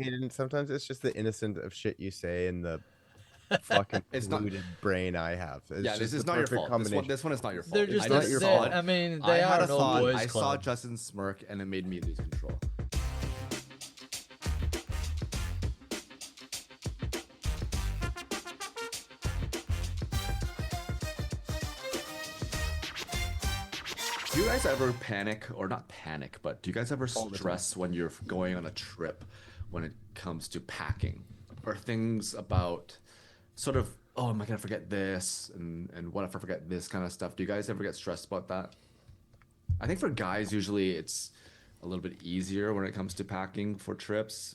Hayden, sometimes it's just the innocent of shit you say and the fucking It's not. polluted brain I have. It's Yeah, this just the is not your perfect fault. combination. This one is not your They're fault. just I It's not just your saw fault. it. I mean, I they had are a an all thought. boys I saw club. Justin smirk, and it made me lose control. Do you guys ever panic, or not panic, but do you guys ever All the time. stress when you're going on a trip when it comes to packing? Or things about sort of, oh, am I gonna forget this? And what if I forget this kind of stuff? Do you guys ever get stressed about that? I think for guys, usually it's a little bit easier when it comes to packing for trips.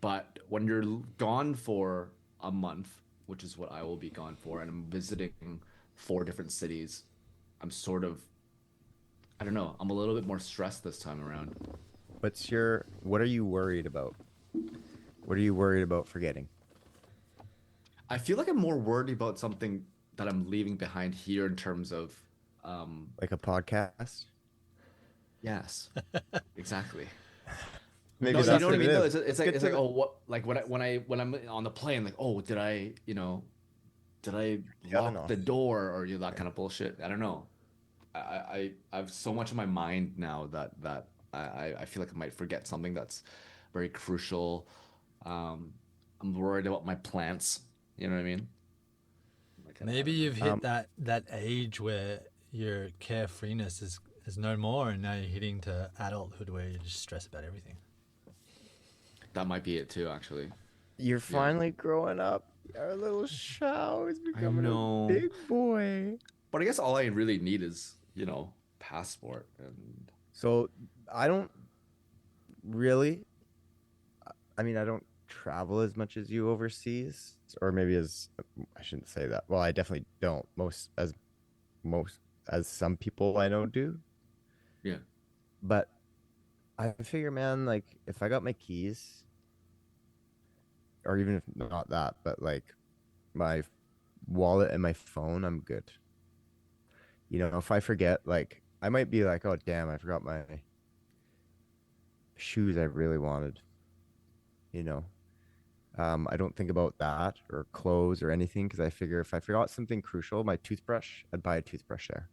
But when you're gone for a month, which is what I will be gone for, and I'm visiting 4 different cities, I'm sort of, I don't know, I'm a little bit more stressed this time around. What are you worried about? What are you worried about forgetting? I feel like I'm more worried about something that I'm leaving behind here in terms of, Like a podcast? yes, exactly. Maybe No, you that's know what I what it mean? No, is. it's Let's like get it's to like oh what like when I'm on the plane, like, oh, did I the oven lock off. the door, or that Yeah. kind of bullshit? I don't know. I have so much in my mind now that I feel like I might forget something that's very crucial. Um, I'm worried about my plants. You know what I mean? Like, I Maybe don't know. you've hit Um, that age where your carefreeness is no more, and now you're hitting to adulthood where you just stress about everything. That might be it too, actually. you're Yeah. finally growing up. Our little Shao is I becoming a know. big boy. But I guess all I really need is, passport and So I don't really, I mean, I don't travel as much as you overseas, or maybe as I shouldn't say that. Well, I definitely don't. Most as some people I know do. yeah. But I figure, man, like if I got my keys, or even if not that, but like my wallet and my phone, I'm good. If I forget, like I might be like, oh damn, I forgot my shoes I really wanted. You know, I don't think about that or clothes or anything because I figure if I forgot something crucial, my toothbrush, I'd buy a toothbrush there.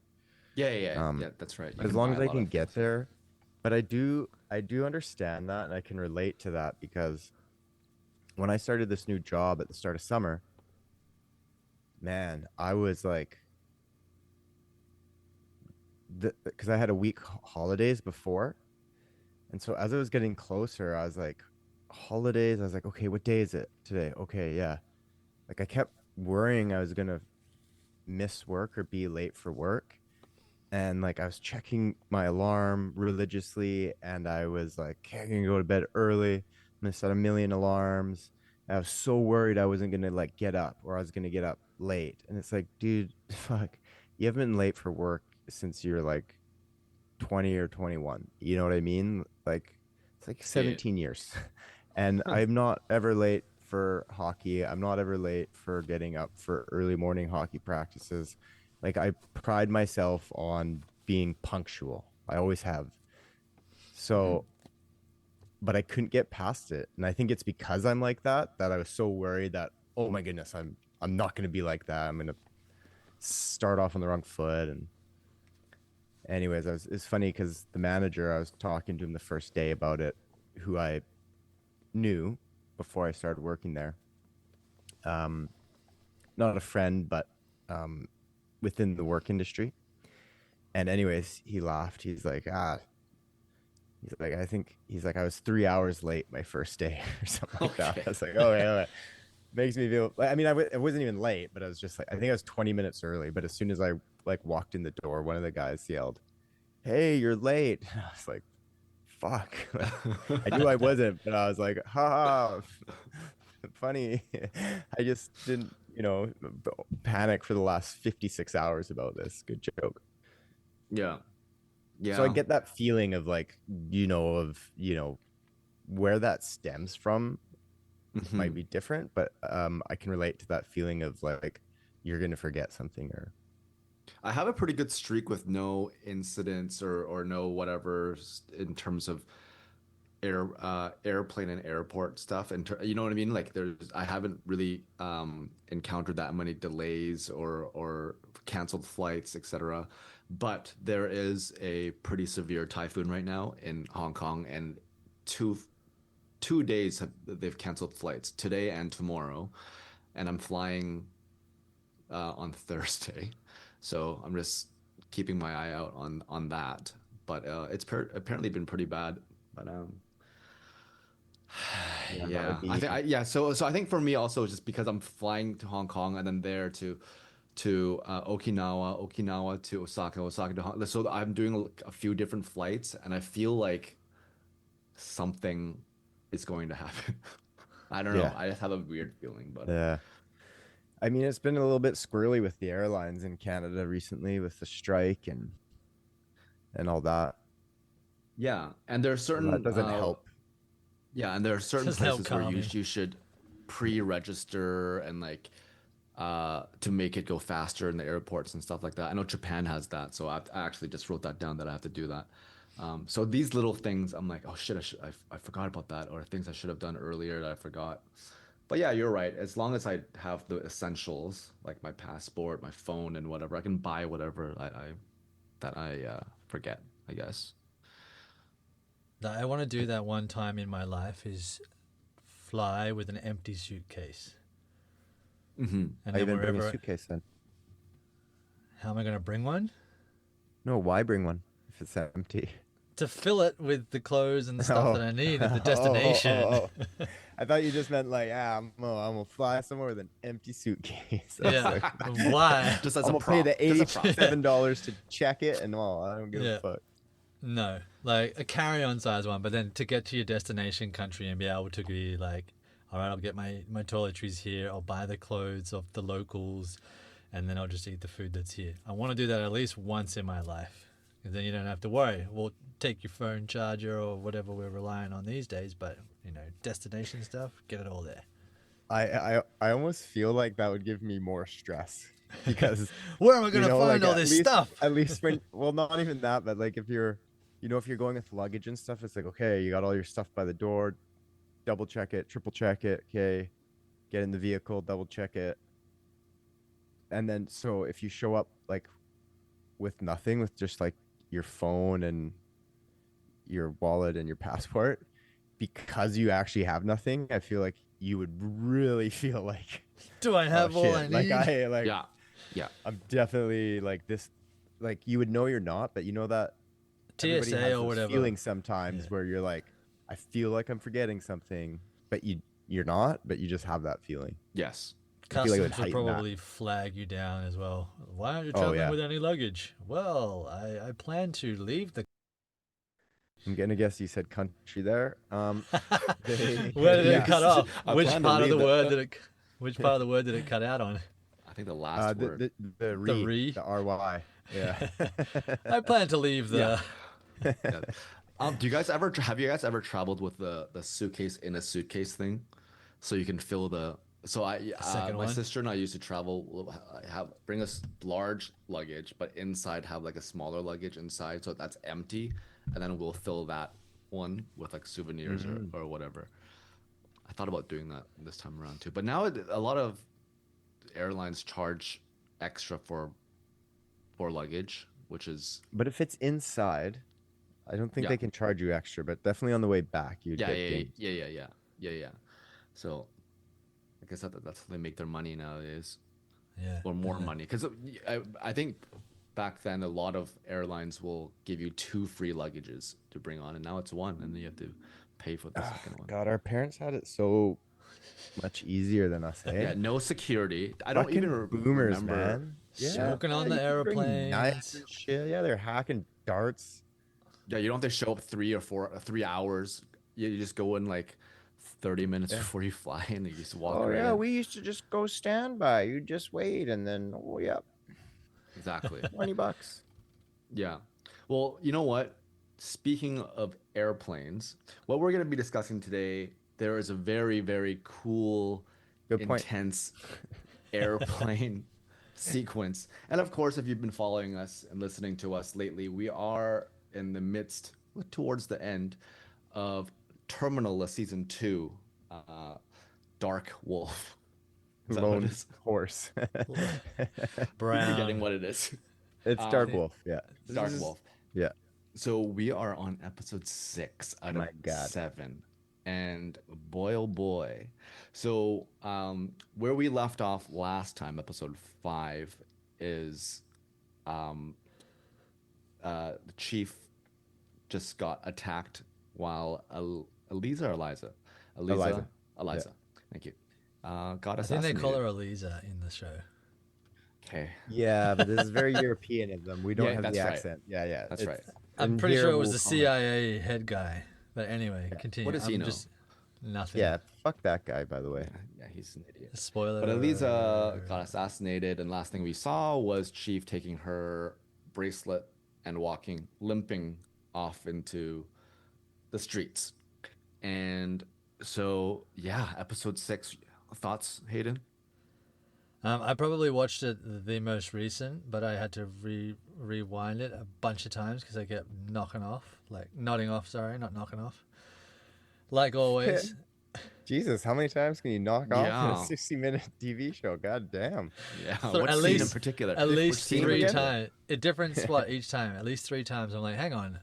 Yeah, that's right. You As can long buy as a I lot can of get things there. there. But I do understand that and I can relate to that because when I started this new job at the start of summer, man, I was like, because I had a week holidays before. And so as I was getting closer, I was like, holidays, I was like, okay, what day is it today? Okay, yeah. Like I kept worrying I was gonna miss work or be late for work. And like I was checking my alarm religiously and I was like, okay, I'm gonna go to bed early. I'm gonna set a million alarms. I was so worried I wasn't gonna like get up or I was gonna get up late. And it's like, dude, fuck, you haven't been late for work since you're like 20 or 21. You know what I mean? Like it's like Yeah. 17 years. And Huh. I'm not ever late for hockey. I'm not ever late for getting up for early morning hockey practices. Like I pride myself on being punctual. I always have. Hmm. So, but I couldn't get past it. And I think it's because I'm like that I was so worried that, oh my goodness, I'm not going to be like that. I'm going to start off on the wrong foot. And anyways, it's funny because the manager, I was talking to him the first day about it, who I knew before I started working there. Um, Not a friend, but um, within the work industry. And anyways, he laughed. He's like, I think he's like, I was 3 hours late my first day or something like that. I Okay. was like, oh yeah, makes me feel. I mean, I wasn't even late, but I was just like, I think I was 20 minutes early. But as soon as I like walked in the door, one of the guys yelled, "Hey, you're late!" I was like, "Fuck!" Like, I knew I wasn't, but I was like, "Ha ha, funny." I just didn't, panic for the last 56 hours about this. Good joke. Yeah. So I Yeah. get that feeling of like, where that stems from might Hmm. be different, but I can relate to that feeling of like you're gonna forget something or I have a pretty good streak with no incidents or no whatever in terms of airplane and airport stuff, and you know what I mean. Like I haven't really encountered that many delays or canceled flights, etc. But there is a pretty severe typhoon right now in Hong Kong, and two 2 days they've canceled flights today and tomorrow, and I'm flying on Thursday, so I'm just keeping my eye out on that. But apparently been pretty bad. But Yeah, that yeah, would I be think yeah. So I think for me also just because I'm flying to Hong Kong and then there to Okinawa to Osaka, Osaka to Hong. So I'm doing a few different flights, and I feel like something is going to happen. I don't know. yeah. I just have a weird feeling, but Yeah. I mean, it's been a little bit squirrely with the airlines in Canada recently with the strike and all that. yeah. And there are So that certain doesn't help. yeah, and there are certain Doesn't help places where calming. you should pre-register and like to make it go faster in the airports and stuff like that. I know Japan has that, so I actually just wrote that down that I have to do that. So these little things, I'm like, oh shit, I forgot about that, or things I should have done earlier that I forgot. But yeah, you're right. As long as I have the essentials, like my passport, my phone, and whatever, I can buy whatever I forget, I guess. That I want to do that one time in my life is fly with an empty suitcase, Hmm. and I then even bring a wherever. suitcase then. How am I going to bring one? No, why bring one if it's empty? To fill it with the clothes and the stuff Oh, that I need at the oh, oh, destination. oh, oh. I thought you just meant like, I'm gonna fly somewhere with an empty suitcase. I was Yeah. like, Why? Just as I'm a gonna pay prop, the just a prop. $87 to check it, and well, I don't give Yeah. a fuck. No, like a carry-on size one, but then to get to your destination country and be able to be like, all right, I'll get my toiletries here. I'll buy the clothes of the locals, and then I'll just eat the food that's here. I want to do that at least once in my life, because then you don't have to worry. We'll take your phone charger or whatever we're relying on these days, but destination stuff, get it all there. I almost feel like that would give me more stress because Where am I gonna find like all this stuff? at least when well not even that, but like if you're if you're going with luggage and stuff, it's like okay, you got all your stuff by the door, double check it, triple check it, okay, get in the vehicle, double check it, and then so if you show up like with nothing, with just like your phone and your wallet and your passport, because you actually have nothing, I feel like you would really feel like, Do I oh have all I shit, need? Yeah, yeah. I'm definitely like this, like you would know you're not, but you know that everybody TSA has or those whatever. feelings sometimes Yeah. where you're like, I feel like I'm forgetting something, but you're not, but you just have that feeling. Yes. I feel like it would Customs would heighten that. probably flag you down as well. Why aren't you Oh, traveling yeah. with any luggage? Well, I plan to leave the. I'm gonna guess you said country there. Where did it yes. cut off? I Which plan to part of the leave word the- did it? Which part of the word did it cut out on? I think the last word. The re? the ry. Yeah. I plan to leave the. Yeah. Yeah. Do you guys ever have you guys ever traveled with the suitcase in a suitcase thing, so you can fill the. So second my one? sister and I used to travel. Bring us large luggage, but inside have like a smaller luggage inside, so that's empty, and then we'll fill that one with like souvenirs or whatever. I thought about doing that this time around too, but now a lot of airlines charge extra for luggage, which is But if it's inside, I don't think Yeah. they can charge you extra, but definitely on the way back you'd yeah, get yeah, dinged. yeah. So I guess that's how they make their money nowadays, Yeah. or more money. Because I think back then a lot of airlines will give you 2 free luggages to bring on, and now it's one, and then you have to pay for the second one. God, our parents had it so much easier than us, eh? Yeah, no security. I don't even Fucking boomers, remember. man. Smoking on the you could bring airplanes. knives and shit. Yeah, they're hacking darts. Yeah, you don't have to show up 3 hours. You just go in like 30 minutes before you fly, and you just walk Oh right yeah, in. we used to just go standby. You just wait, and then oh yeah, Exactly. $20. Yeah. Well, you know what? Speaking of airplanes, what we're going to be discussing today, there is a very, very cool, Good point. intense airplane sequence. And of course, if you've been following us and listening to us lately, we are in the midst, towards the end of terminal of season 2, Dark Wolf. Is that what Lone it is? horse. Keep Brown. forgetting what it is. It's Dark Wolf. Yeah. It's Dark Wolf. Yeah. So we are on episode 6 out My of God. 7. And boy, oh boy. So where we left off last time, episode 5, is the chief just got attacked while Eliza or Eliza? Eliza. Eliza. Thank you. Got I think assassinated. they call her Eliza in the show. Okay. Yeah, but this is very European of them. We don't Yeah, have that's the right. accent. Yeah. That's right. I'm and pretty here sure it was we'll the call it- CIA head guy. But anyway, continue. What does he know? Just nothing. Yeah, fuck that guy, by the way. Yeah, he's an idiot. Spoiler. But Eliza got assassinated, and last thing we saw was Chief taking her bracelet and limping off into the streets. And so, yeah, episode 6. Thoughts, Hayden? I probably watched it the most recent, but I had to rewind it a bunch of times because I kept nodding off. Sorry, not knocking off. Like always. Jesus, how many times can you knock off in Yeah. a 60-minute TV show? God damn. Yeah, So what at scene in least- particular? At Which least scene in 3 particular? times. A different spot each time. At least 3 times. I'm like, hang on.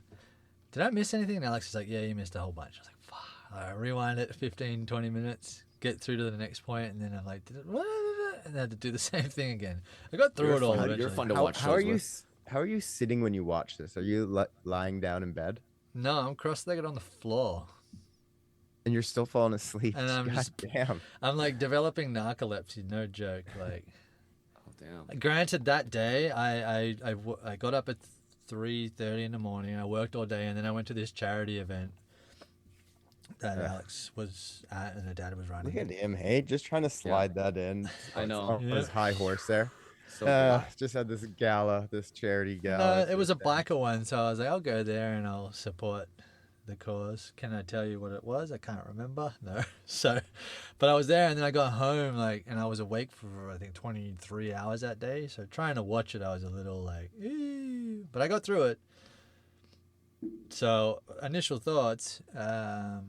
Did I miss anything? And Alex is like, yeah, you missed a whole bunch. I was like, fuck. I rewind it 15, 20 minutes, get through to the next point, and then I'm like, what? And I had to do the same thing again. I got through it all You're eventually. fun to How, watch how are shows you? with. How are you sitting when you watch this? Are you lying down in bed No, I'm cross-legged on the floor. and you're still falling asleep? And I'm God just- damn. I'm like developing narcolepsy, no joke. Like, Oh, damn. granted, that day I got up at 3:30 in the morning. I worked all day, and then I went to this charity event that Alex was at, and her dad was running. Look at him, hey, just trying to slide that in. I know. On his high horse there. So good. Just had this gala, this charity No, gala. it was a biker one, so I was like, I'll go there and I'll support the cause. Can I tell you what it was? I can't remember. No. So, but I was there, and then I got home, and I was awake for I think 23 hours that day. So trying to watch it, I was a little like, "Ew," but I got through it. So initial thoughts. I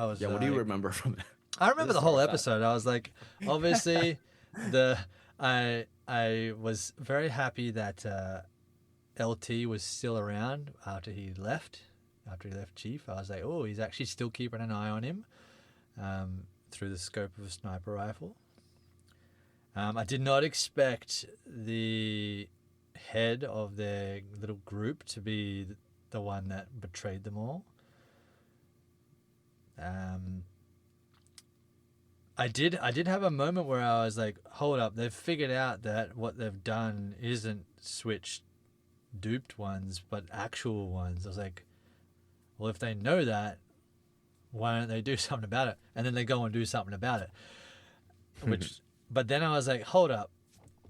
was. Yeah, what do you like- remember from it? I remember This the whole or that? episode. I was like, obviously, I was very happy that LT was still around after he left Chief. I was like, oh, he's actually still keeping an eye on him through the scope of a sniper rifle. I did not expect the head of their little group to be the one that betrayed them all. I did have a moment where I was like, hold up, they've figured out that what they've done isn't switched duped ones, but actual ones. I was like, well, if they know that, why don't they do something about it? And then they go and do something about it. But then I was like, hold up,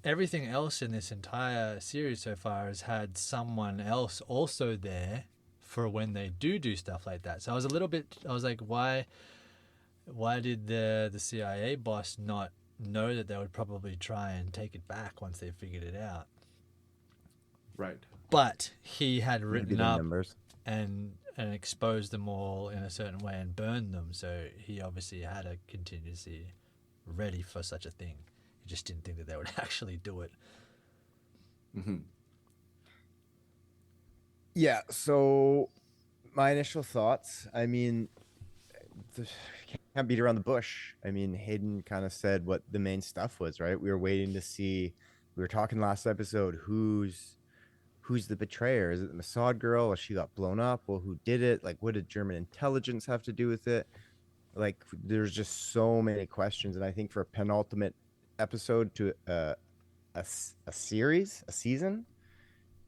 everything else in this entire series so far has had someone else also there for when they do stuff like that. So I was like, why did the CIA boss not know that they would probably try and take it back once they figured it out? Right. But he had written Maybe the up numbers. and exposed them all in a certain way and burned them. So he obviously had a contingency ready for such a thing. He just didn't think that they would actually do it. Mm-hmm. Yeah, so my initial thoughts, I mean, can't beat around the bush. I mean, Hayden kind of said what the main stuff was, right? We were waiting to see, we were talking last episode, who's the betrayer? Is it the Mossad girl? Or she got blown up? Well, who did it? Like, what did German intelligence have to do with it? Like, there's just so many questions. And I think for a penultimate episode to a season,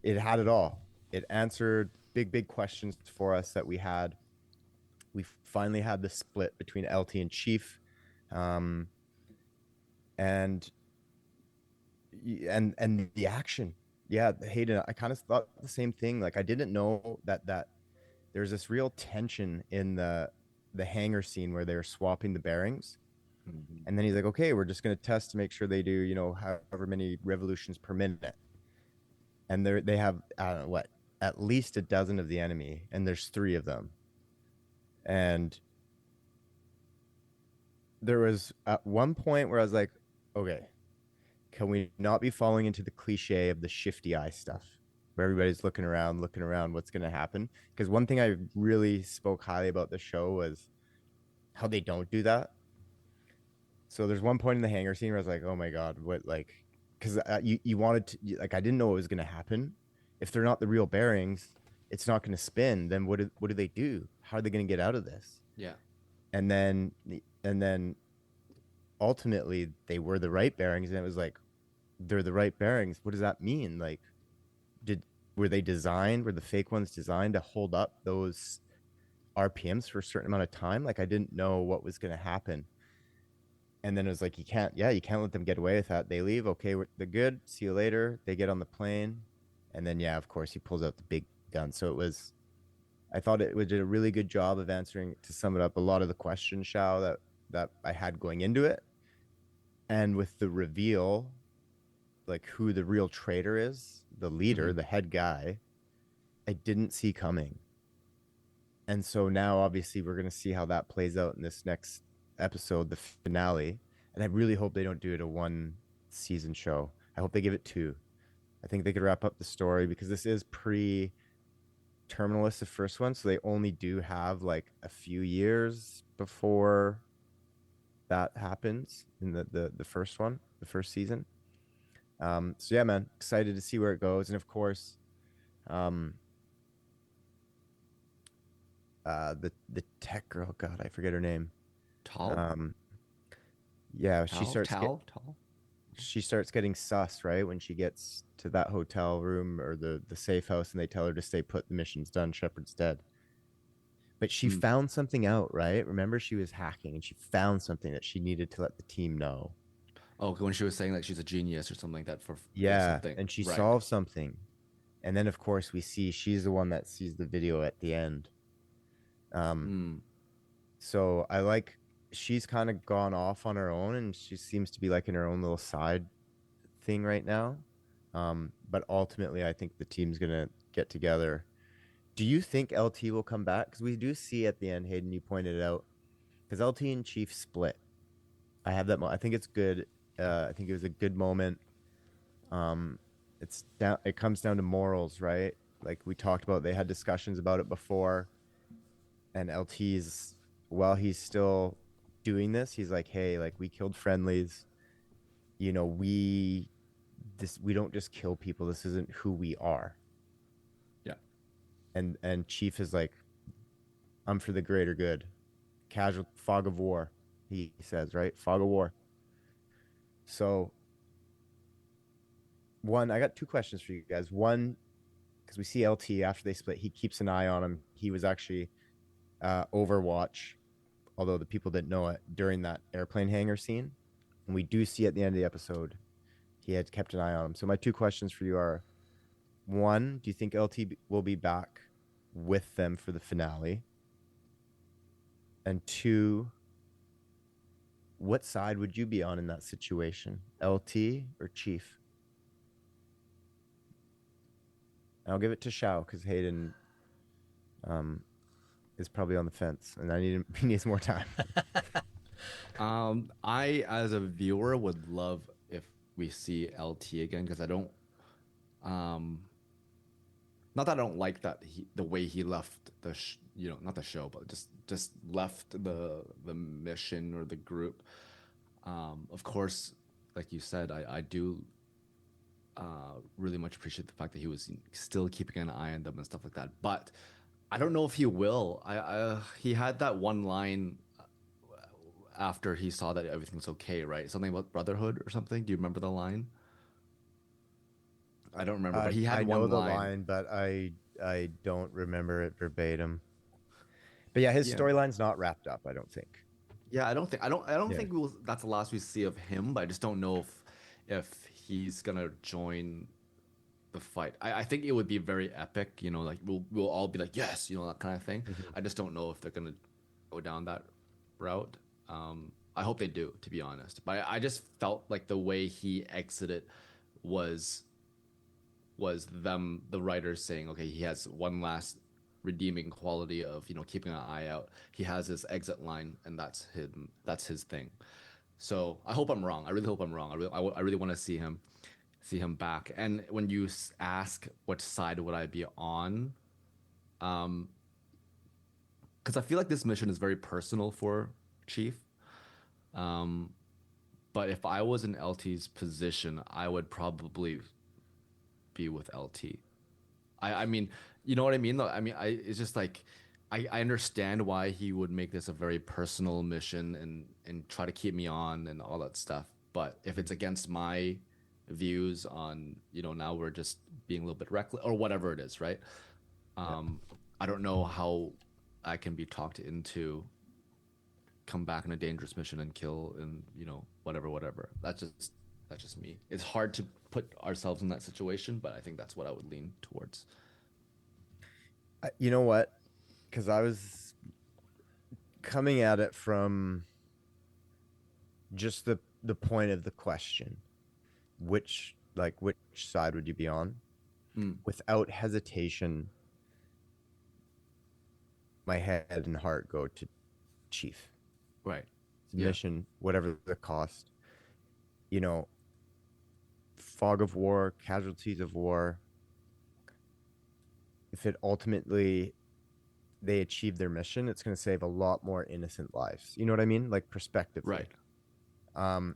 it had it all. It answered big questions for us that we had. We finally had the split between LT and Chief, and the action. Yeah, Hayden, I kind of thought the same thing. Like, I didn't know that there's this real tension in the hangar scene where they were swapping the bearings. Mm-hmm. And then he's like, okay, we're just going to test to make sure they do, however many revolutions per minute. And they have, I don't know what, at least a dozen of the enemy, and there's 3 of them. And there was at one point where I was like, okay, can we not be falling into the cliche of the shifty eye stuff where everybody's looking around, what's going to happen? Because one thing I really spoke highly about the show was how they don't do that. So there's one point in the hangar scene where I was like, oh my God, what, like, because you wanted to, like, I didn't know what was going to happen. If they're not the real bearings, it's not going to spin. Then what do they do? How are they going to get out of this? Yeah. And then ultimately they were the right bearings, and it was like, they're the right bearings. What does that mean? Like, were the fake ones designed to hold up those RPMs for a certain amount of time? Like, I didn't know what was going to happen. And then it was like, you can't let them get away with that. They leave. Okay, they're good. See you later. They get on the plane. And then, yeah, of course, he pulls out the big gun. So I thought it did a really good job of answering, to sum it up, a lot of the questions, Shao, that I had going into it. And with the reveal, like who the real traitor is, the leader, the head guy, I didn't see coming. And so now obviously we're going to see how that plays out in this next episode, the finale. And I really hope they don't do it a one season show. I hope they give it two. I think they could wrap up the story, because this is pre-terminalist, the first one. So they only do have like a few years before that happens in the first one, the first season. So yeah, man, excited to see where it goes. And of course, the tech girl, God, I forget her name. Tall. Yeah, Tall. she starts getting sus, right, when she gets to that hotel room or the safe house, and they tell her to stay put. The mission's done. Shepard's dead. But she found something out, right? Remember, she was hacking, and she found something that she needed to let the team know. Oh, when she was saying like she's a genius or something like that for something. And she Right. solved something. And then, of course, we see she's the one that sees the video at the end. So she's kind of gone off on her own, and she seems to be like in her own little side thing right now. But ultimately, I think the team's gonna get together. Do you think LT will come back? Because we do see at the end, Hayden, you pointed it out, because LT and Chief split. I have that. I think it's good. I think it was a good moment. It comes down to morals, right? Like we talked about, they had discussions about it before. And LT's, while he's still doing this, he's like, hey, like, we killed friendlies. You know, we don't just kill people. This isn't who we are. Yeah. And Chief is like, I'm for the greater good. Casual fog of war, he says, right? Fog of war. So I got two questions for you guys. One, because we see LT after they split, he keeps an eye on him. He was actually Overwatch, although the people didn't know it, during that airplane hangar scene. And we do see at the end of the episode, he had kept an eye on him. So my two questions for you are, one, do you think LT will be back with them for the finale? And two, what side would you be on in that situation, LT or Chief? And I'll give it to Shao, because Hayden is probably on the fence, and he needs more time. I, as a viewer, would love if we see LT again, because I don't, not that I don't like the way he left not the show, but just left the mission or the group. Of course, like you said, I do really much appreciate the fact that he was still keeping an eye on them and stuff like that. But I don't know if he will. He had that one line after he saw that everything's okay, right? Something about brotherhood or something. Do you remember the line? I don't remember, but he had I one know the line. line, but I don't remember it verbatim. But yeah, his storyline's not wrapped up, I don't think. Yeah, I don't think that's the last we see of him, but I just don't know if he's gonna join the fight. I think it would be very epic, like we'll all be like, yes, that kind of thing. I just don't know if they're gonna go down that route. I hope they do, to be honest. But I just felt like the way he exited was them, the writers saying, okay, he has one last redeeming quality of, keeping an eye out. He has his exit line, and that's him. That's his thing. So I hope I'm wrong. I really hope I'm wrong. I really want to see him back. And when you ask what side would I be on, because I feel like this mission is very personal for Chief. But if I was in LT's position, I would probably be with LT. I mean, you know what I mean? Though, I mean, it's just like I understand why he would make this a very personal mission and try to keep me on and all that stuff. But if it's against my views on, now we're just being a little bit reckless or whatever it is, right? I don't know how I can be talked into come back in a dangerous mission and kill and whatever. That's just me. It's hard to put ourselves in that situation, but I think that's what I would lean towards. You know what? Because I was coming at it from just the point of the question, which side would you be on? Without hesitation, my head and heart go to Chief. Right. Mission, whatever the cost. Fog of war, casualties of war. If it ultimately they achieve their mission, it's going to save a lot more innocent lives. You know what I mean? Like perspectively. Right.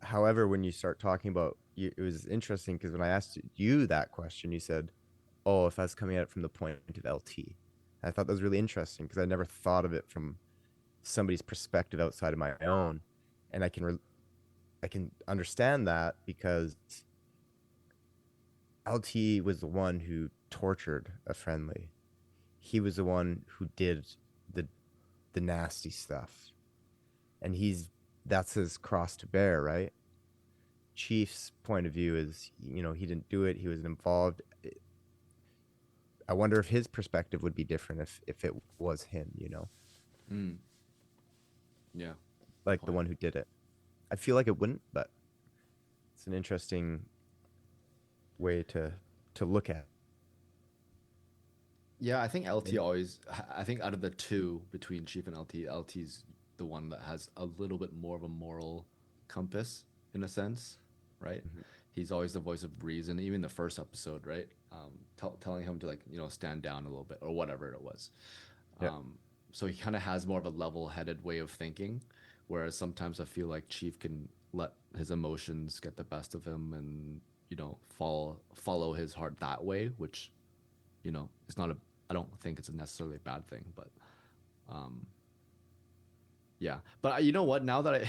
However, when you start talking about, it was interesting because when I asked you that question, you said, "Oh, if I was coming at it from the point of LT," I thought that was really interesting because I never thought of it from somebody's perspective outside of my own, and I can understand that because LT was the one who tortured a friendly. He was the one who did the nasty stuff, and that's his cross to bear, right? Chief's point of view is, he didn't do it. He was involved. I wonder if his perspective would be different if it was him, Yeah. like the one who did it. I feel like it wouldn't, but it's an interesting way to look at. Yeah, I think LT always. I think out of the two between Chief and LT, LT's the one that has a little bit more of a moral compass in a sense, right? Mm-hmm. He's always the voice of reason, even the first episode, right? Telling him to stand down a little bit or whatever it was. Yeah. So he kind of has more of a level-headed way of thinking, whereas sometimes I feel like Chief can let his emotions get the best of him and follow his heart that way, which it's not I don't think it's necessarily a bad thing, but yeah. But you know what? Now that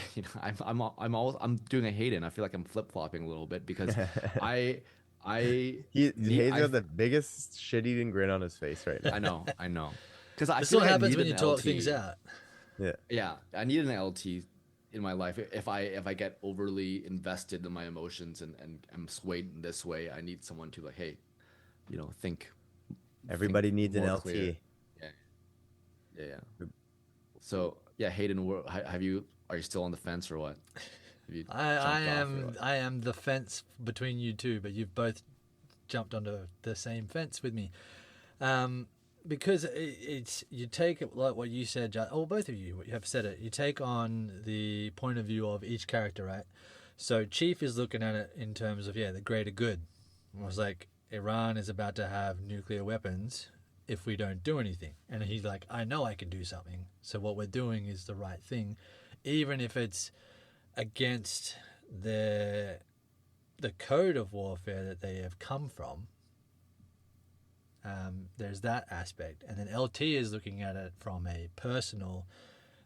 I'm doing a Hayden, I feel like I'm flip-flopping a little bit because Hayden's got the biggest shit-eating grin on his face right now. I know. Because I This feel what like happens when you talk LT. things out. Yeah, I need an LT in my life. If I get overly invested in my emotions and I'm swayed in this way, I need someone to hey, think. Everybody needs an LT. Clear. Yeah. So yeah, Hayden, are you still on the fence or what? I am the fence between you two, but you've both jumped onto the same fence with me. Because it's you take like what you said, both of you have said it. You take on the point of view of each character, right? So Chief is looking at it in terms of the greater good. It was like Iran is about to have nuclear weapons if we don't do anything, and he's like, I know I can do something. So what we're doing is the right thing, even if it's against the code of warfare that they have come from. There's that aspect, and then LT is looking at it from a personal,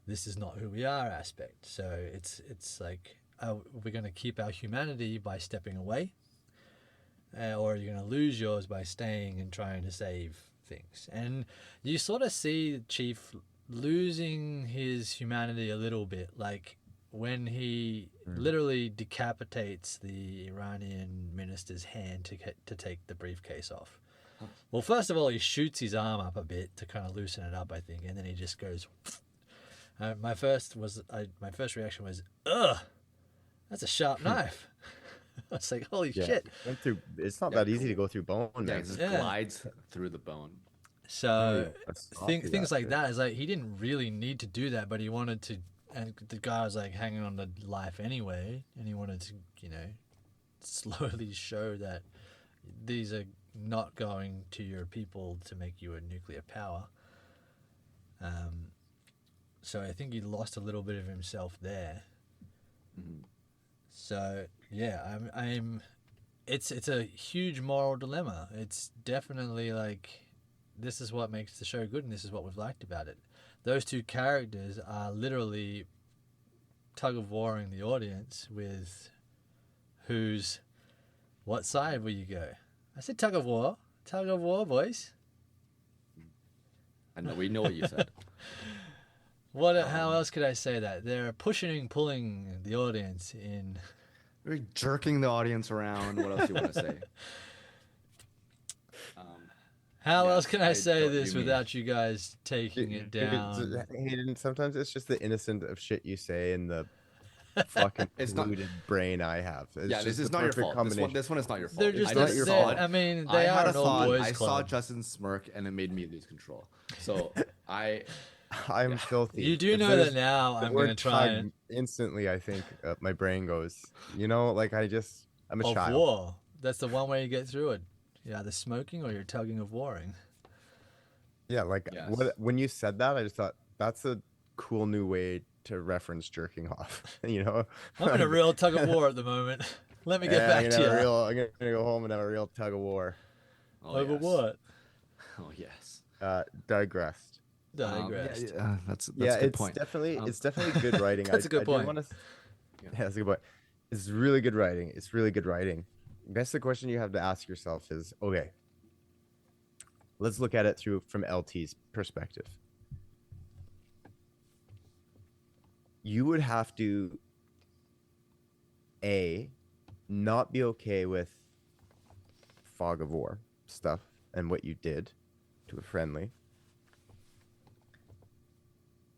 this is not who we are aspect. So it's like, we're going to keep our humanity by stepping away, or you're going to lose yours by staying and trying to save things. And you sort of see Chief losing his humanity a little bit, like when he literally decapitates the Iranian minister's hand to take the briefcase off. Well, first of all, he shoots his arm up a bit to kind of loosen it up, I think, and then he just goes. My first reaction was, "Ugh, that's a sharp knife." I was like, "Holy shit!" It's not that easy to go through bone. Yeah, it just glides through the bone. So a stop to things like too. that is like he didn't really need to do that, but he wanted to, and the guy was like hanging on to life anyway, and he wanted to, slowly show that these are not going to your people to make you a nuclear power. So I think he lost a little bit of himself there. Mhm. So yeah, I'm it's a huge moral dilemma. It's definitely like this is what makes the show good, and this is what we've liked about it. Those two characters are literally tug of warring the audience with what side will you go? I said tug of war, boys. I know we know what you said. How else could I say that? They're pushing and pulling the audience in. We're jerking the audience around. What else do you want to say? How Yes, else can I I say know what this you mean. without you guys taking it down? Hayden, sometimes it's just the innocent of shit you say and the fucking It's not- polluted brain I have. It's Yeah, just this is the not your perfect fault. combination. This one is not your fault. They're just It's not your fault. I mean, I they had are a an all thought. boys I saw club. Justin smirk, and it made me lose control. So I'm filthy. You do If know there's that now. the I'm word gonna try tug, and instantly. I think my brain goes. I'm a of child. war. That's the one way you get through it. You're either smoking or you're tugging of warring. Yeah, Yes. when you said that, I just thought that's a cool new way to reference jerking off. I'm in a real tug of war at the moment. Let me get back to you. I'm gonna go home and have a real tug of war. Over yes. what? Oh yes. Digressed. Digressed. That's a Yeah, good it's point. definitely good writing. That's a good point. Yeah, that's a good point. It's really good writing. It's really good writing. I guess the question you have to ask yourself is, okay, let's look at it from LT's perspective. You would have to not be okay with fog of war stuff and what you did to a friendly.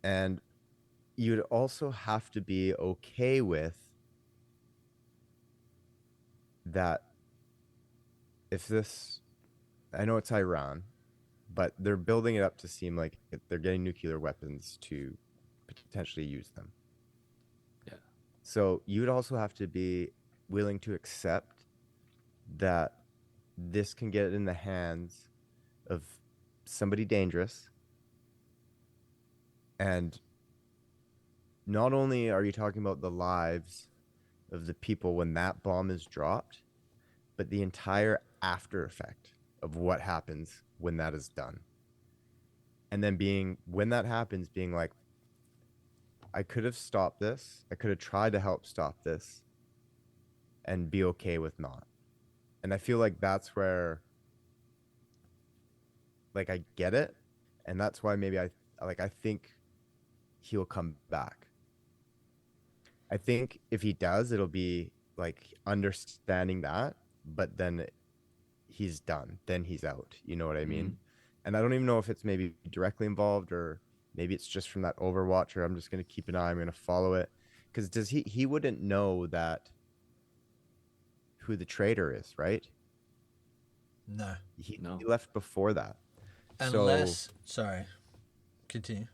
And you'd also have to be okay with that I know it's Iran, but they're building it up to seem like they're getting nuclear weapons to potentially use them. Yeah. So you'd also have to be willing to accept that this can get in the hands of somebody dangerous. And not only are you talking about the lives of the people when that bomb is dropped, but the entire after effect of what happens when that is done. And then when that happens, being like, I could have stopped this. I could have tried to help stop this and be okay with not. And I feel like that's where, I get it. And that's why maybe I think he'll come back. I think if he does, it'll be understanding that, but then he's done. Then he's out. You know what I mean? And I don't even know if it's maybe directly involved or maybe it's just from that Overwatch, or I'm just going to keep an eye. I'm going to follow it. Because he wouldn't know who the traitor is, right? No. He No. left before that. Sorry, continue.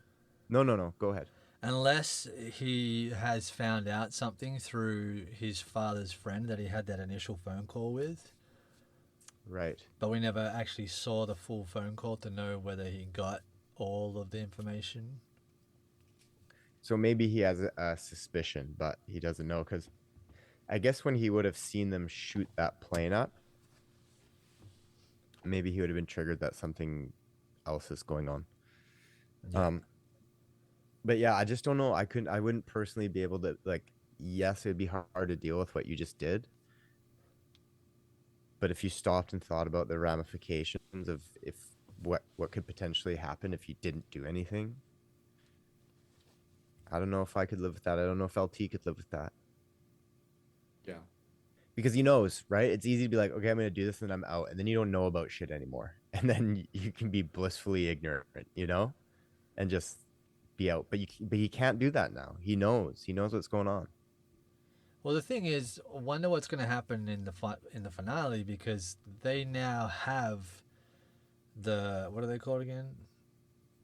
No. Go ahead. Unless he has found out something through his father's friend that he had that initial phone call with. Right. But we never actually saw the full phone call to know whether he got all of the information. So maybe he has a suspicion, but he doesn't know, because I guess when he would have seen them shoot that plane up, maybe he would have been triggered that something else is going on. Yeah. But yeah, I just don't know. I wouldn't personally be able to, yes, it'd be hard to deal with what you just did. But if you stopped and thought about the ramifications of what could potentially happen if you didn't do anything, I don't know if I could live with that. I don't know if LT could live with that. Yeah. Because he knows, right? It's easy to be like, okay, I'm going to do this and I'm out. And then you don't know about shit anymore. And then you can be blissfully ignorant, and just be out. But he can't do that now. He knows what's going on. Well, the thing is, I wonder what's going to happen in the finale, because they now have the what are they called again?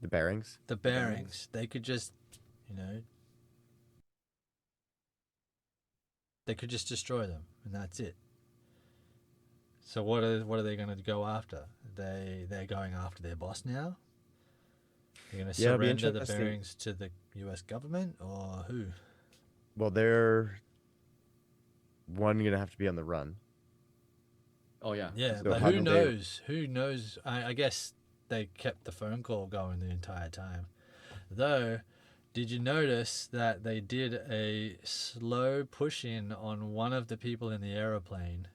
The bearings. The bearings. They could just, they could just destroy them, and that's it. So what are they going to go after? They're going after their boss now. They're going to Yeah, it'll be surrender the interesting. bearings to the U.S. government, or who? Well, they're gonna have to be on the run. Oh yeah. Yeah, So but how who do they- knows? Who knows? I guess they kept the phone call going the entire time. Though, did you notice that they did a slow push in on one of the people in the aeroplane?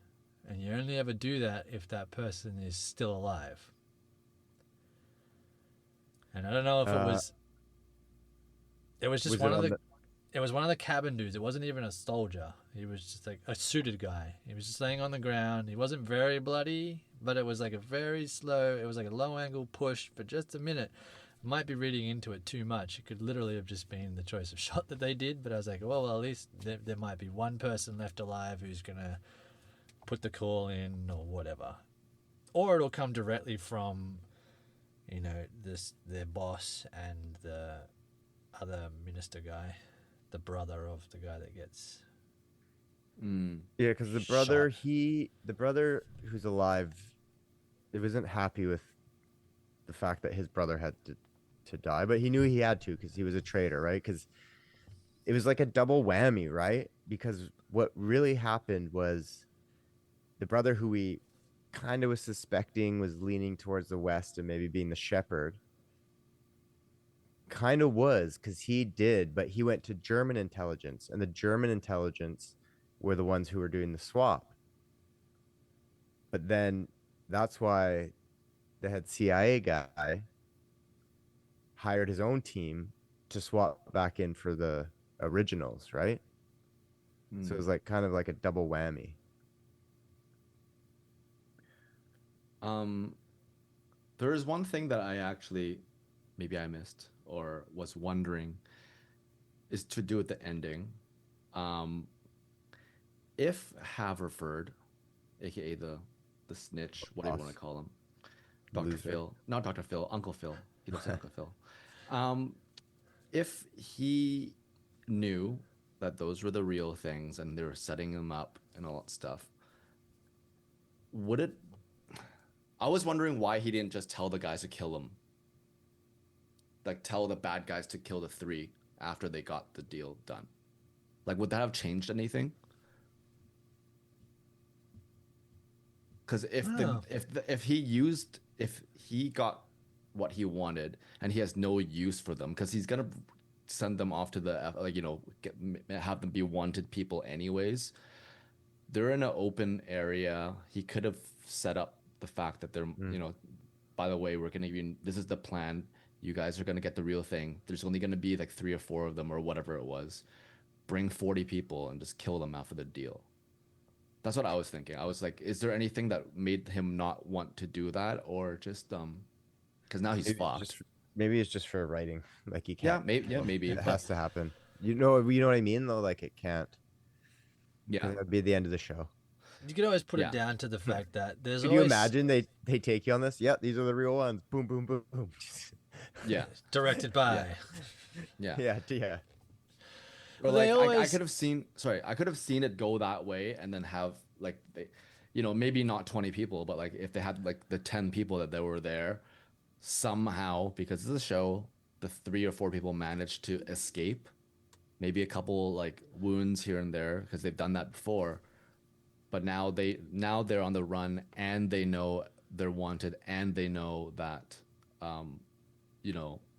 And you only ever do that if that person is still alive. And I don't know if it was. It was just Was one it of on the. It was one of the cabin dudes. It wasn't even a soldier. He was just like a suited guy. He was just laying on the ground. He wasn't very bloody, but it was like a very slow. It was like a low angle push for just a minute. Might be reading into it too much. It could literally have just been the choice of shot that they did. But I was like, well, at least there might be one person left alive who's gonna put the call in or whatever, or it'll come directly from, their boss and the other minister guy, the brother of the guy that gets. Yeah, because the brother who's alive, he wasn't happy with the fact that his brother had to die, but he knew he had to because he was a traitor, right? Because it was like a double whammy, right? Because what really happened was the brother who we kind of was suspecting was leaning towards the west and maybe being the shepherd kind of was, because he did, but he went to German intelligence, and the German intelligence were the ones who were doing the swap. But then that's why the head CIA guy hired his own team to swap back in for the originals, right? So it was like kind of like a double whammy. There is one thing that I actually maybe I missed or was wondering is to do with the ending. If Haverford, aka the snitch, whatever you want to call him, Dr. Loser. Phil, not Dr. Phil, Uncle Phil. He looks like Uncle Phil. If he knew that those were the real things and they were setting him up and all that stuff, would it? I was wondering why he didn't just tell the guys to kill him. Like tell the bad guys to kill the three after they got the deal done. Like, would that have changed anything? Because if he got what he wanted and he has no use for them, because he's gonna send them off to the have them be wanted people anyways. They're in an open area. He could have set up the fact that they're by the way, we're gonna give you, this is the plan. You guys are gonna get the real thing. There's only gonna be like 3 or 4 of them or whatever it was. Bring 40 people and just kill them after the deal. That's what I was thinking. I was like, is there anything that made him not want to do that, or just because now he's fucked. Maybe it's just for writing. Like he can't. Maybe. It has to happen. You know what I mean though. Like it can't. Yeah, That'd be the end of the show. You could always put it down to the fact that there's Can always. you imagine they take you on this? Yeah, these are the real ones. Boom, boom, boom, boom. yeah, Directed by. yeah. Yeah. Or They like I always- could have seen. Sorry, I could have seen it go that way, and then have like maybe not 20 people, but like if they had like the 10 people that they were there, somehow because of the show, the 3 or 4 people managed to escape. Maybe a couple like wounds here and there because they've done that before. But now they're on the run and they know they're wanted and they know that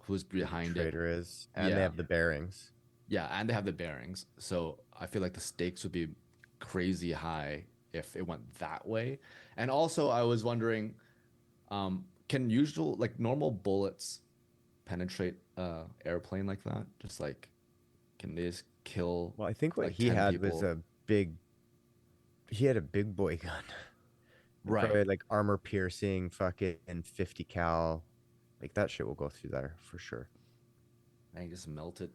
who's behind it. Traitor is, and they have the bearings. Yeah, and they have the bearings. So I feel like the stakes would be crazy high if it went that way. And also I was wondering, can normal bullets penetrate airplane like that? Just like, can they just kill? Well, I think what like he 10 had people? was he had a big boy gun. Right. Probably like armor piercing, fucking 50 cal. Like that shit will go through there for sure. And he just melted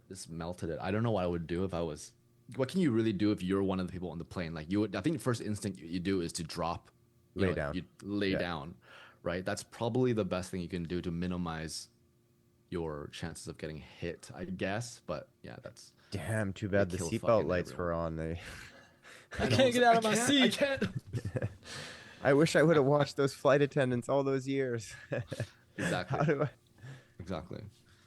it. I don't know what I would do if I was. What can you really do if you're one of the people on the plane? Like I think the first instinct you do is to drop, Lay down. You lay down, right? That's probably the best thing you can do to minimize your chances of getting hit, I guess. But yeah, that's Damn, too they bad the kill seatbelt fucking lights everyone. were on. I I know, can't it's get like, out of my I seat. can't. I wish I would have watched those flight attendants all those years. Exactly. How do I? Exactly.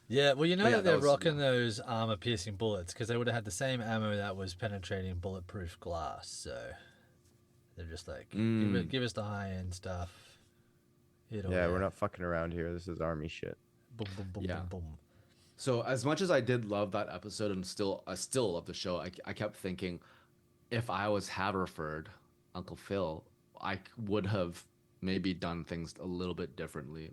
Yeah, well, you know But yeah, that that they're was rocking those armor-piercing bullets because they would have had the same ammo that was penetrating bulletproof glass. So they're just like, give us the high-end stuff. It'll, Yeah, we're not fucking around here. This is army shit. boom, boom, boom, Yeah. boom, boom. So as much as I did love that episode and I still love the show, I kept thinking if I was Haverford, Uncle Phil, I would have maybe done things a little bit differently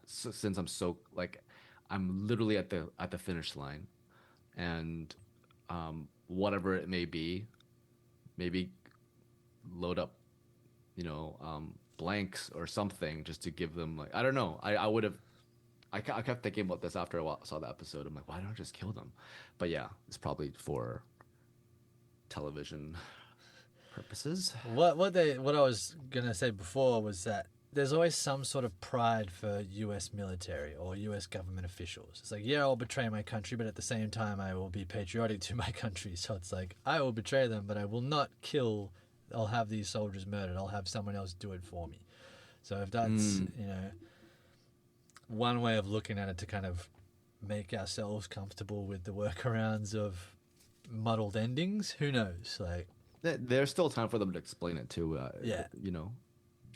since I'm so like I'm literally at the finish line, and whatever it may be, maybe load up, blanks or something just to give them like I don't know. I would have. I kept thinking about this after I saw the episode. I'm like, why don't I just kill them? But yeah, it's probably for television purposes. What I was gonna say before was that there's always some sort of pride for U.S. military or U.S. government officials. It's like, yeah, I'll betray my country, but at the same time, I will be patriotic to my country. So it's like, I will betray them, but I will not kill. I'll have these soldiers murdered. I'll have someone else do it for me. So if that's one way of looking at it to kind of make ourselves comfortable with the workarounds of muddled endings, who knows? Like, There's still time for them to explain it too. Yeah.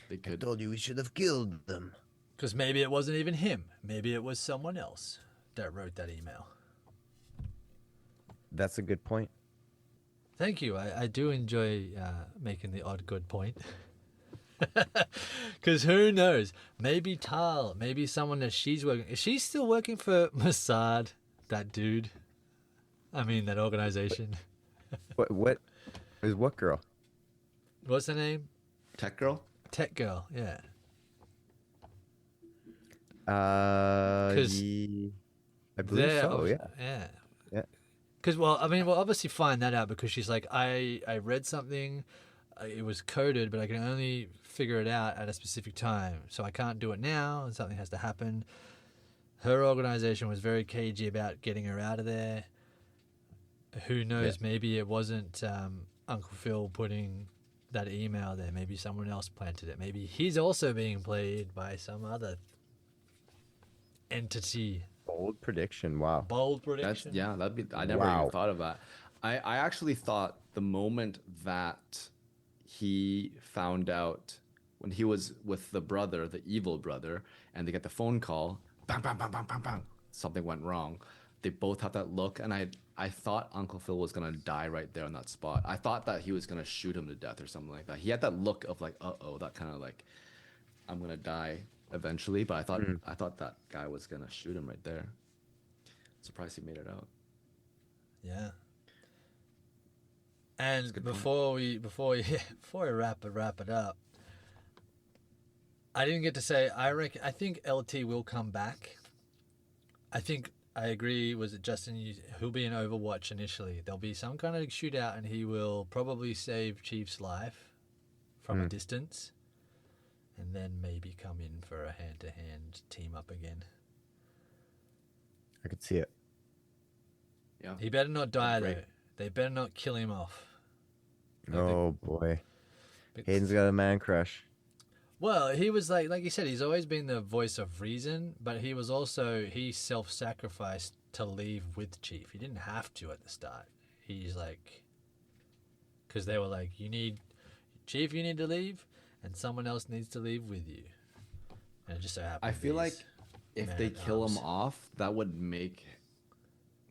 They could. Told you we should have killed them. because maybe it wasn't even him. Maybe it was someone else that wrote that email. That's a good point. Thank you. I do enjoy making the odd good point. Because who knows? Maybe Tal, maybe someone that she's working. Is she still working for Mossad? That dude? I mean, that organization. What is what girl? What's her name? Tech girl. Tech girl. Yeah. 'Cause I believe so. Yeah. Yeah. Yeah. Because, well, I mean, we'll obviously find that out because she's like, I read something, it was coded, but I can only figure it out at a specific time. So I can't do it now, and something has to happen. Her organization was very cagey about getting her out of there. Who knows? Yeah. Maybe it wasn't Uncle Phil putting that email there. Maybe someone else planted it. Maybe he's also being played by some other entity. Bold prediction. Wow. Bold prediction. That'd be. I never even thought of that. I actually thought the moment that he found out when he was with the brother, the evil brother, and they get the phone call, bang, bang, bang, bang, bang, bang, something went wrong. They both have that look, and I thought Uncle Phil was gonna die right there on that spot. I thought that he was gonna shoot him to death or something like that. He had that look of like, uh-oh, that kind of like, I'm gonna die eventually. But I thought that guy was gonna shoot him right there. Surprised he made it out. Yeah. And good before we wrap it up, I didn't get to say I think LT will come back. I think I agree. Was it Justin? He'll be in Overwatch initially. There'll be some kind of shootout, and he will probably save Chief's life from a distance, and then maybe come in for a hand-to-hand team up again. I could see it. Yeah. He better not die Great. though. They better not kill him off. Oh boy. Because- Hayden's got a man crush. Well, he was like you said, he's always been the voice of reason, but he self-sacrificed to leave with Chief. He didn't have to at the start. He's like, because they were like, Chief, you need to leave, and someone else needs to leave with you. And it just so happened. I feel like if they kill him Man-at-Arms. off,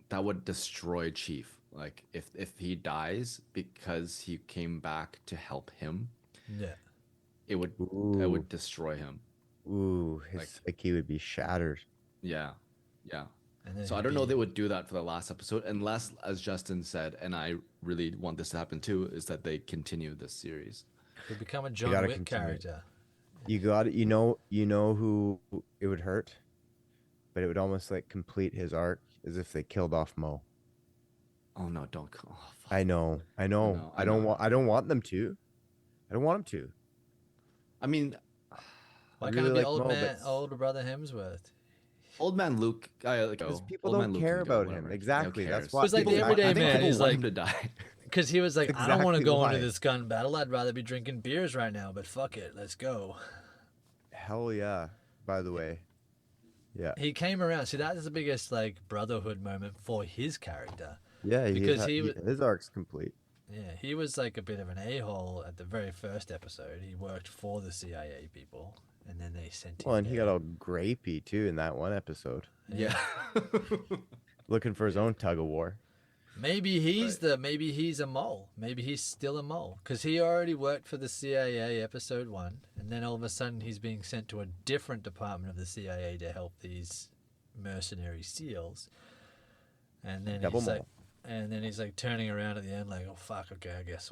that would destroy Chief. Like if he dies because he came back to help him, Yeah. it would Ooh. it would destroy him. Ooh, his Like- psyche would be shattered. Yeah. And then So I don't know they would do that for the last episode unless, as Justin said, and I really want this to happen too, is that they continue this series. He'll become a John gotta Wick continue. character. You got it. You know who it would hurt, but it would almost like complete his arc, as if they killed off Mo. Oh no, don't call. Oh, fuck. I know. I I know. don't want them to. I don't want them to. I mean, Why I can't really it be like Mo, but older brother Hemsworth? Old man Luke, because people old man don't Luke care can go, about whatever. him. Yeah, who Exactly. That's cares? why. It was like the exactly. everyday I think man. people He's want like, him to die. because he was like, That's I don't want to exactly go into why. this gun battle. I'd rather be drinking beers right now. But fuck it, let's go. Hell yeah. By the way, yeah, He came around. See, that is the biggest like brotherhood moment for his character. yeah. Because he was, his arc's complete. yeah, he was like a bit of an a-hole at the very first episode. He worked for the CIA people, and then they sent him. Well, and he got there. all grapey too in that one episode, Yeah. looking for his own tug of war. Maybe he's maybe he's a mole. Maybe he's still a mole because he already worked for the CIA episode 1, and then all of a sudden he's being sent to a different department of the CIA to help these mercenary SEALs. And then Double he's mole. like, and then he's like turning around at the end like, oh fuck, okay, I guess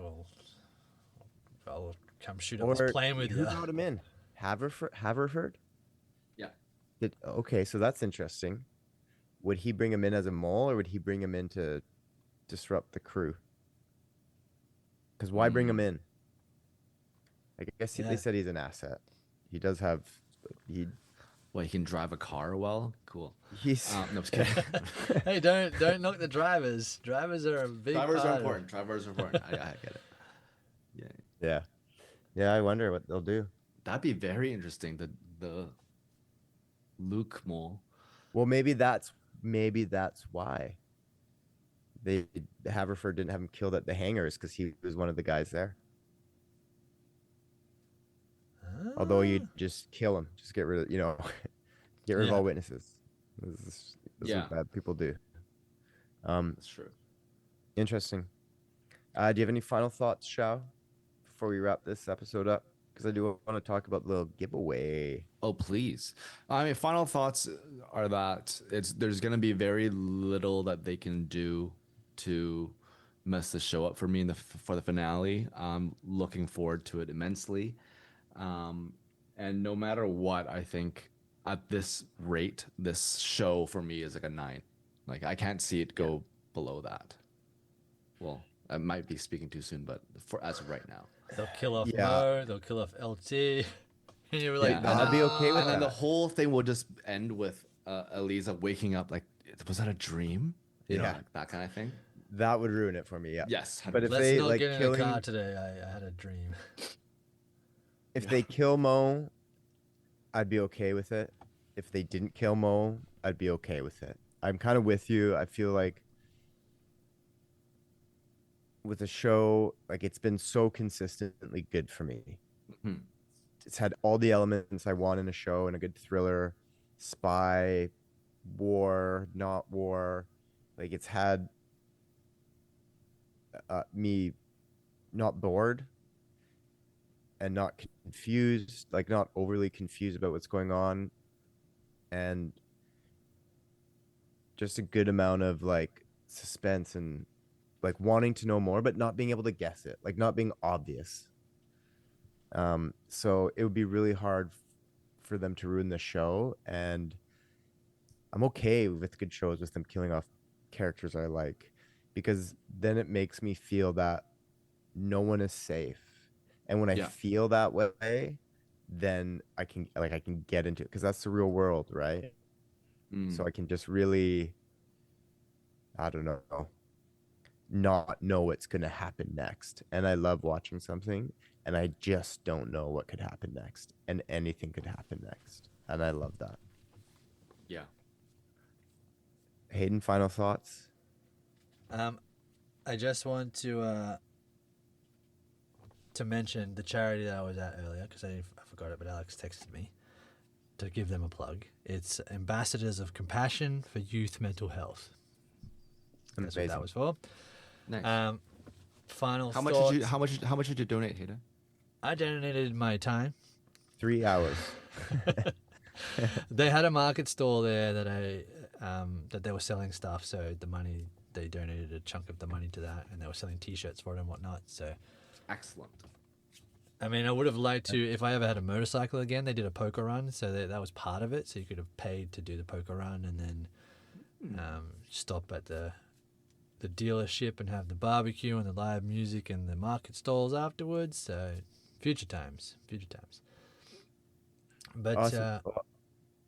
I'll come shoot up this plane with who you. brought him in? Haverford? Yeah. Okay, so that's interesting. Would he bring him in as a mole, or would he bring him in to disrupt the crew? Because why bring him in? I guess they said he's an asset. He does have. Well, he can drive a car well. Cool. He's. No, I'm just kidding. Hey, don't knock the drivers. Drivers are a big Drivers part are of it. important. Drivers are important. I get it. Yeah. Yeah. Yeah, I wonder what they'll do. That'd be very interesting. The Luke mole. Well, maybe that's why Haverford didn't have him killed at the hangars, because he was one of the guys there. Although you just kill him, just get rid of get rid of all witnesses. This is what bad people do. That's true. Interesting. Do you have any final thoughts, Shao, before we wrap this episode up? Because I do want to talk about the little giveaway. Oh, please. I mean, final thoughts are that there's going to be very little that they can do to mess the show up for me for the finale. I'm looking forward to it immensely. And no matter what, I think at this rate, this show for me is like a 9. Like, I can't see it go below that. Well, I might be speaking too soon, but as of right now. They'll kill off Mo, they'll kill off LT. And you were like, I'd be okay with And then that. the whole thing will just end with Eliza waking up like, was that a dream? You know, like that kind of thing. That would ruin it for me. Yeah. Yes. But if let's they not like get in killing, a car today. I had a dream. if they kill Mo, I'd be okay with it. If they didn't kill Mo, I'd be okay with it. I'm kind of with you. I feel like with the show, like, it's been so consistently good for me. Mhm. It's had all the elements I want in a show, and a good thriller, spy, war, not war. Like, it's had me not bored and not confused, like not overly confused about what's going on, and just a good amount of like suspense and like wanting to know more, but not being able to guess it, like not being obvious. So it would be really hard for them to ruin the show, and I'm okay with good shows with them killing off characters I like, because then it makes me feel that no one is safe. And when I feel that way, then I can get into it, because that's the real world, right? So I can just really, I don't know, not know what's going to happen next. And I love watching something and I just don't know what could happen next, and anything could happen next. And I love that. Yeah. Hayden, final thoughts? I just want to mention the charity that I was at earlier, because I forgot it, but Alex texted me to give them a plug. It's Ambassadors of Compassion for Youth Mental Health. That's what that was for. Nice. Final How thoughts. much did you donate, Hayden? I donated my time. 3 hours. They had a market stall there that they were selling stuff, so the money, they donated a chunk of the money to that, and they were selling T-shirts for it and whatnot. So, Excellent. I mean, I would have liked to, if I ever had a motorcycle again, they did a poker run, so that was part of it. So you could have paid to do the poker run and then stop at the dealership and have the barbecue and the live music and the market stalls afterwards. So future times. But Awesome.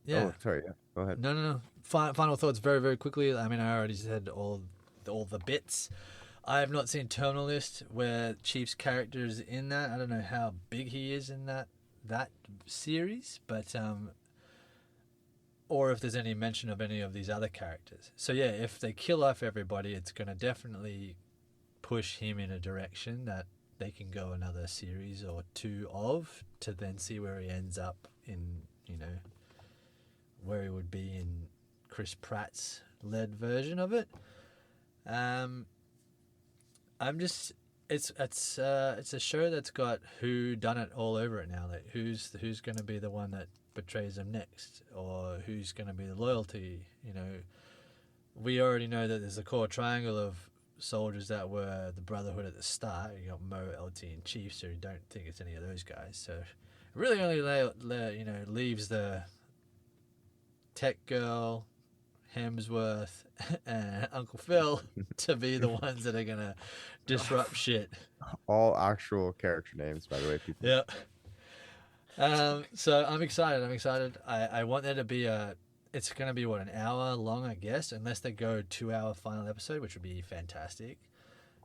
yeah, Oh, sorry. Yeah. Go ahead. no. Final thoughts, very, very quickly. I mean, I already said all the bits. I have not seen Terminal List where Chief's character is in that. I don't know how big he is in that series, but or if there's any mention of any of these other characters. So yeah, if they kill off everybody, it's going to definitely push him in a direction that they can go another series or two of, to then see where he ends up in, where he would be in Chris Pratt's led version of it. I'm just it's a show that's got who done it all over it now. Like who's going to be the one that betrays them next, or who's going to be the loyalty. We already know that there's a core triangle of soldiers that were the Brotherhood at the start. You got Mo, LT, and Chief, so you don't think it's any of those guys. So it really only leaves the tech girl, Hemsworth, and Uncle Phil to be the ones that are gonna disrupt shit. All actual character names, by the way, people. Yeah. So I'm excited. I want there to be it's gonna be an hour long, I guess, unless they go 2-hour final episode, which would be fantastic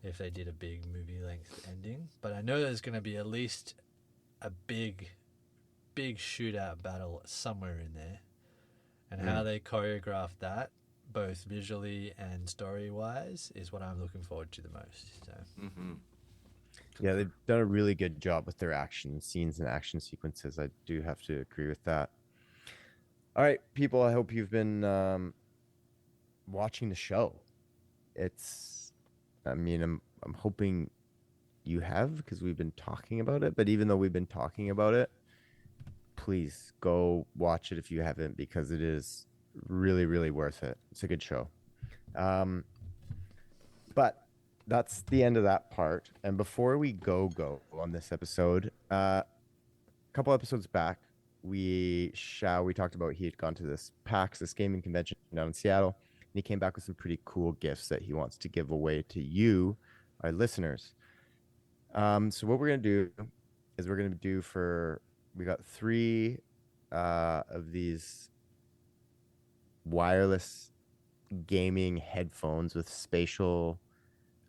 if they did a big movie length ending. But I know there's gonna be at least a big shootout battle somewhere in there. And how they choreograph that, both visually and story-wise, is what I'm looking forward to the most. So. Yeah, they've done a really good job with their action scenes and action sequences. I do have to agree with that. All right, people, I hope you've been watching the show. I'm hoping you have, because we've been talking about it. But even though we've been talking about it, please go watch it if you haven't, because it is really, really worth it. It's a good show. But that's the end of that part. And before we go on this episode, a couple episodes back, Shao, we talked about he had gone to this PAX, this gaming convention down in Seattle, and he came back with some pretty cool gifts that he wants to give away to you, our listeners. So what we're going to do is we got 3 of these wireless gaming headphones with spatial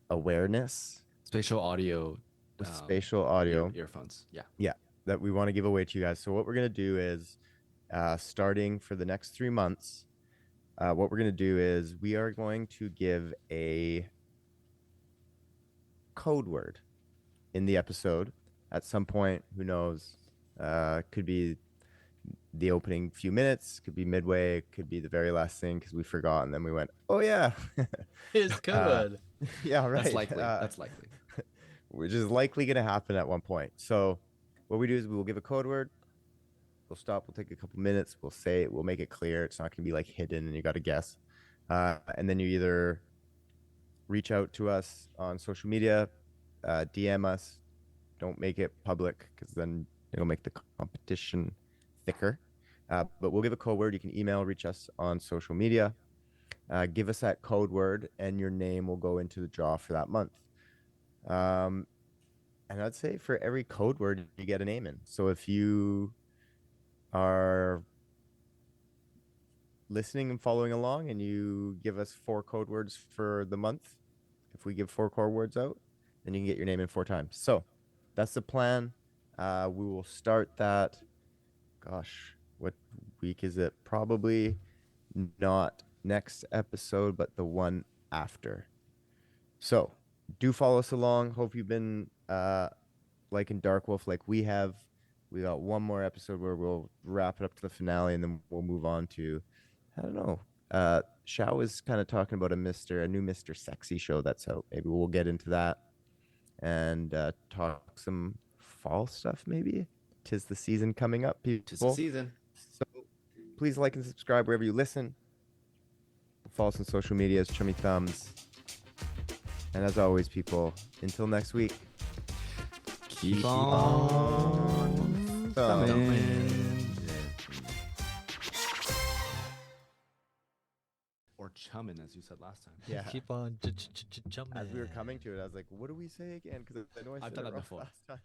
awareness. Spatial audio. With spatial audio. Earphones. Yeah. Yeah, that we want to give away to you guys. So what we're going to do is, starting for the next 3 months, what we're going to do is we are going to give a code word in the episode at some point. Who knows? Could be the opening few minutes, could be midway, could be the very last thing because we forgot and then we went, oh yeah, It's good. yeah, right. That's likely. Which is likely going to happen at one point. So what we do is we will give a code word. We'll stop. We'll take a couple minutes. We'll say it. We'll make it clear. It's not going to be like hidden and you got to guess. And then you either reach out to us on social media, DM us. Don't make it public because then it'll make the competition thicker. But we'll give a code word. You can reach us on social media. Give us that code word and your name will go into the draw for that month. And I'd say for every code word, you get a name in. So if you are listening and following along and you give us 4 code words for the month, if we give 4 code words out, then you can get your name in 4 times. So that's the plan. We will start that. Gosh, what week is it? Probably not next episode, but the one after. So do follow us along. Hope you've been liking Dark Wolf like we have. We got one more episode where we'll wrap it up to the finale, and then we'll move on to, I don't know. Shao is kind of talking about a new Mr. Sexy show that's out. Maybe we'll get into that and talk some fall stuff. Maybe 'tis the season coming up, people. 'Tis the season. So please like and subscribe wherever you listen. Follow us on social media as Chummy Thumbs. And as always, people, until next week, Keep on thumbing. Or chumming, as you said last time. Yeah. Keep on jumping. As we were coming to it, I was like, what do we say again? Because I know I said I've done it that wrong before. last time.